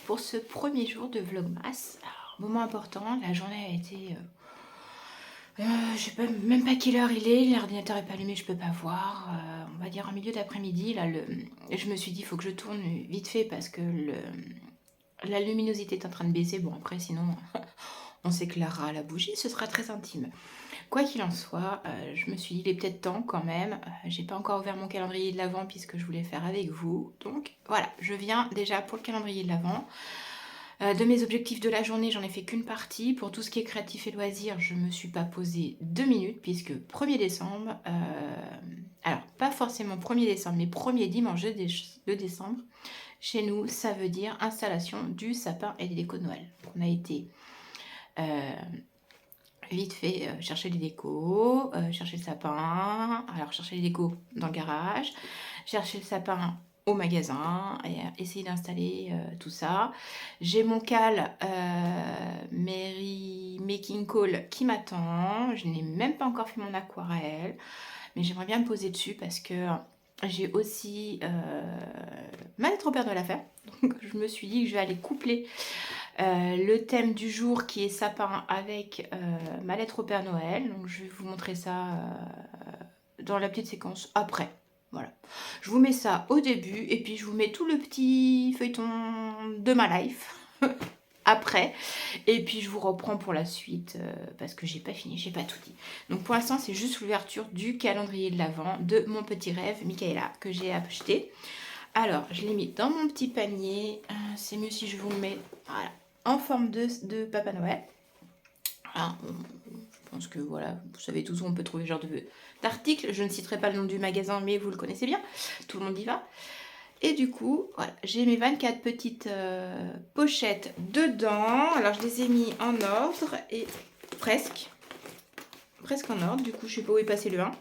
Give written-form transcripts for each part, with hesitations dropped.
pour ce premier jour de Vlogmas. Alors, moment important, la journée a été... je sais même pas quelle heure il est, l'ordinateur est pas allumé, je peux pas voir. On va dire en milieu d'après-midi, là, je me suis dit, il faut que je tourne vite fait parce que la luminosité est en train de baisser. Bon, après, sinon, on s'éclairera à la bougie, ce sera très intime. Quoi qu'il en soit, je me suis dit, il est peut-être temps quand même. J'ai pas encore ouvert mon calendrier de l'Avent puisque je voulais faire avec vous. Donc voilà, je viens déjà pour le calendrier de l'Avent. De mes objectifs de la journée, j'en ai fait qu'une partie. Pour tout ce qui est créatif et loisirs, je me suis pas posé 2 minutes puisque 1er décembre, alors pas forcément 1er décembre, mais 1er dimanche de décembre, chez nous, ça veut dire installation du sapin et des décos de Noël. On a été vite fait chercher les décos, chercher le sapin, alors chercher les décos dans le garage, chercher le sapin au magasin et essayer d'installer tout ça. J'ai mon cal Mary Making Call qui m'attend. Je n'ai même pas encore fait mon aquarelle, mais j'aimerais bien me poser dessus parce que j'ai aussi ma lettre au Père Noël à faire. Donc je me suis dit que je vais aller coupler le thème du jour qui est sapin avec ma lettre au Père Noël. Donc je vais vous montrer ça dans la petite séquence après. Voilà. Je vous mets ça au début et puis je vous mets tout le petit feuilleton de ma life après. Et puis je vous reprends pour la suite parce que j'ai pas fini, j'ai pas tout dit. Donc pour l'instant c'est juste l'ouverture du calendrier de l'Avent de mon petit rêve Michaela que j'ai acheté. Alors je l'ai mis dans mon petit panier. C'est mieux si je vous le mets voilà, en forme de Papa Noël. Alors, je pense que voilà, vous savez tous où on peut trouver ce genre d'article. Je ne citerai pas le nom du magasin, mais vous le connaissez bien. Tout le monde y va. Et du coup, voilà, j'ai mes 24 petites pochettes dedans. Alors, je les ai mis en ordre et presque en ordre. Du coup, je sais pas où est passé le 1.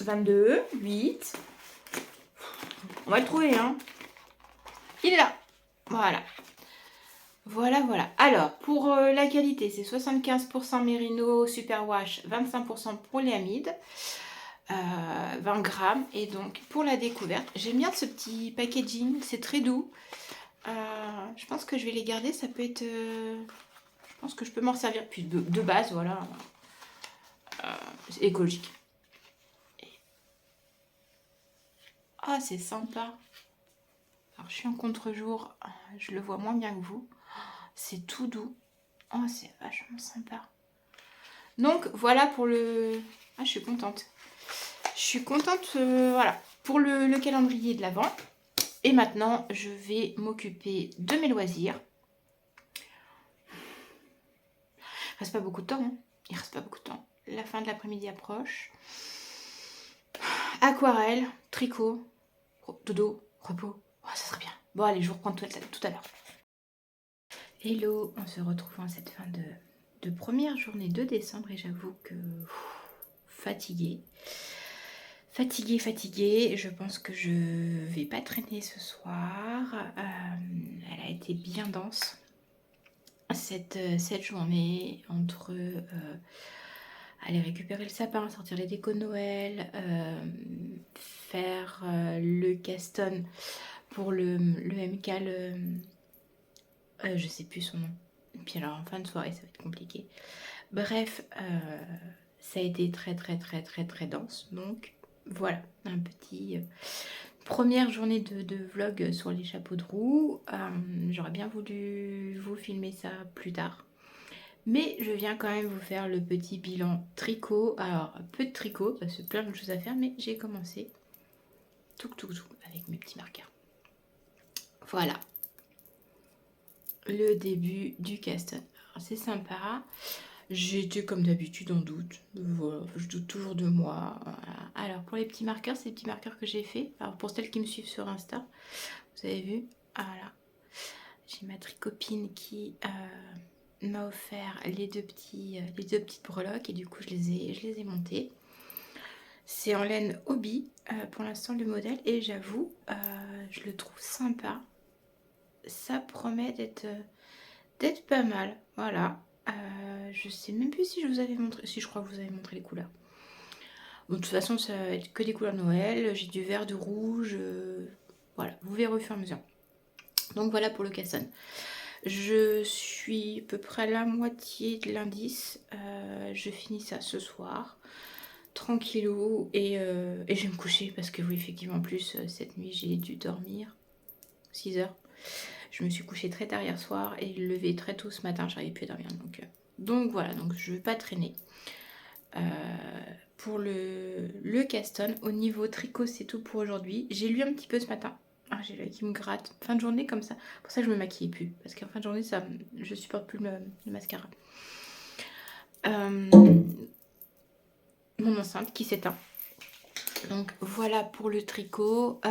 22, 8. On va le trouver, hein. Il est là. Voilà. Voilà. Alors, pour la qualité, c'est 75% Merino Superwash, 25% polyamide, 20 grammes. Et donc, pour la découverte, j'aime bien ce petit packaging, c'est très doux. Je pense que je vais les garder, ça peut être... je pense que je peux m'en servir. Puis de base, voilà, c'est écologique. Ah, c'est sympa. Alors, je suis en contre-jour, je le vois moins bien que vous. C'est tout doux. Oh, c'est vachement sympa. Donc, voilà pour le... Ah, je suis contente. Je suis contente, voilà, pour le calendrier de l'Avent. Et maintenant, je vais m'occuper de mes loisirs. Il reste pas beaucoup de temps, hein. Il reste pas beaucoup de temps. La fin de l'après-midi approche. Aquarelle, tricot, dodo, repos. Oh, ça serait bien. Bon, allez, je vous reprends tout à l'heure. Hello, on se retrouve en cette fin de première journée de décembre et j'avoue que fatiguée. Fatiguée, je pense que je vais pas traîner ce soir. Elle a été bien dense cette journée entre aller récupérer le sapin, sortir les décos de Noël, faire le caston pour le MK, je sais plus son nom. Et puis alors en fin de soirée ça va être compliqué. Bref, ça a été très dense. Donc voilà, un petit première journée de vlog sur les chapeaux de roue. J'aurais bien voulu vous filmer ça plus tard. Mais je viens quand même vous faire le petit bilan tricot. Alors, peu de tricot, parce que plein de choses à faire, mais j'ai commencé tout avec mes petits marqueurs. Voilà. Le début du caston. C'est sympa. J'étais comme d'habitude en doute. Voilà, je doute toujours de moi. Voilà. Alors, pour les petits marqueurs, c'est les petits marqueurs que j'ai fait. Alors, pour celles qui me suivent sur Insta, vous avez vu. Voilà. J'ai ma tricopine qui... m'a offert les deux petites breloques et du coup je les ai montées. C'est en laine Hobby pour l'instant le modèle et j'avoue je le trouve sympa. Ça promet d'être pas mal. Voilà. Je sais même plus si je vous avais montré, si je crois que vous avez montré les couleurs. Bon, de toute façon ça va être que des couleurs Noël. J'ai du vert, du rouge. Voilà, vous verrez au fur et à mesure. Donc voilà pour le Casson. Je suis à peu près à la moitié de l'indice. Je finis ça ce soir. Tranquillou. Et je vais me coucher parce que oui, effectivement, en plus, cette nuit, j'ai dû dormir 6 heures. Je me suis couchée très tard hier soir et levé très tôt ce matin. J'arrivais plus à dormir. Donc voilà, donc je ne vais pas traîner. Pour le Caston, au niveau tricot, c'est tout pour aujourd'hui. J'ai lu un petit peu ce matin. Ah, j'ai l'œil qui me gratte. Fin de journée comme ça. Pour ça, je me maquille plus. Parce qu'en fin de journée, ça, je supporte plus le mascara. Mon enceinte qui s'éteint. Donc voilà pour le tricot.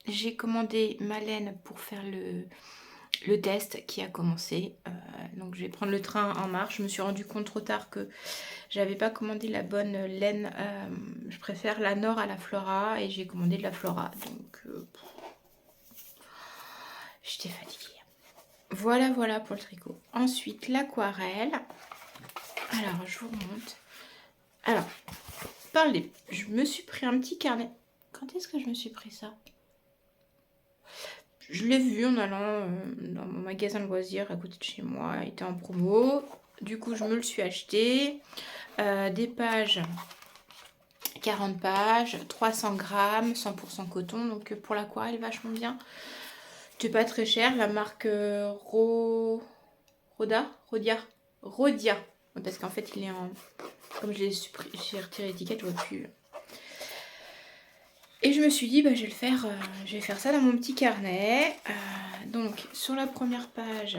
J'ai commandé ma laine pour faire le test qui a commencé. Donc je vais prendre le train en marche. Je me suis rendu compte trop tard que j'avais pas commandé la bonne laine. Je préfère la Nord à la Flora et j'ai commandé de la Flora. Donc j'étais fatiguée. Voilà pour le tricot. Ensuite l'aquarelle. Alors je vous remonte. Alors parlez. Je me suis pris un petit carnet. Quand est-ce que je me suis pris ça? Je l'ai vu en allant dans mon magasin de loisirs à côté de chez moi. Il était en promo. Du coup, je me le suis acheté. Des pages, 40 pages, 300 grammes, 100% coton. Donc pour l'aquarelle, vachement bien. C'est pas très cher. La marque Rhodia. Parce qu'en fait, il est en... Comme j'ai retiré l'étiquette, je vois plus... Et je me suis dit, bah, je vais faire ça dans mon petit carnet. Donc, sur la première page,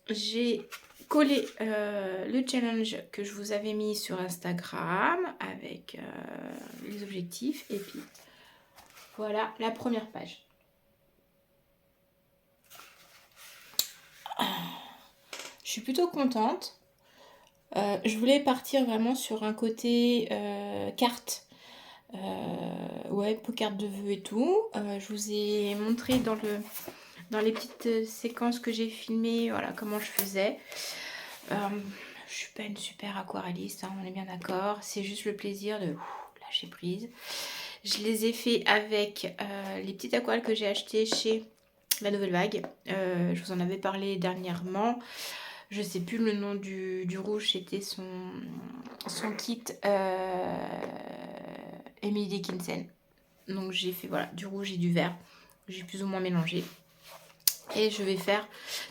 j'ai collé le challenge que je vous avais mis sur Instagram avec les objectifs. Et puis, voilà la première page. Je suis plutôt contente. Je voulais partir vraiment sur un côté carte. Ouais, carte de vœux et tout. Je vous ai montré dans les petites séquences que j'ai filmées, voilà comment je faisais. Je suis pas une super aquarelliste, hein, on est bien d'accord. C'est juste le plaisir de lâcher prise. Je les ai fait avec les petites aquarelles que j'ai achetées chez La Nouvelle Vague. Je vous en avais parlé dernièrement. Je sais plus le nom du rouge, c'était son kit Emily Dickinson. Donc j'ai fait voilà du rouge et du vert. J'ai plus ou moins mélangé. Et je vais faire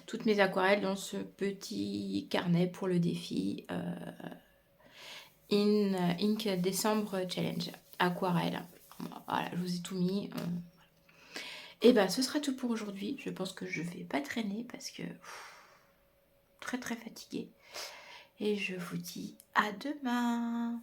toutes mes aquarelles dans ce petit carnet pour le défi Ink Décembre Challenge Aquarelle. Voilà, je vous ai tout mis. Et ben ce sera tout pour aujourd'hui. Je pense que je vais pas traîner parce que très fatiguée. Et je vous dis à demain.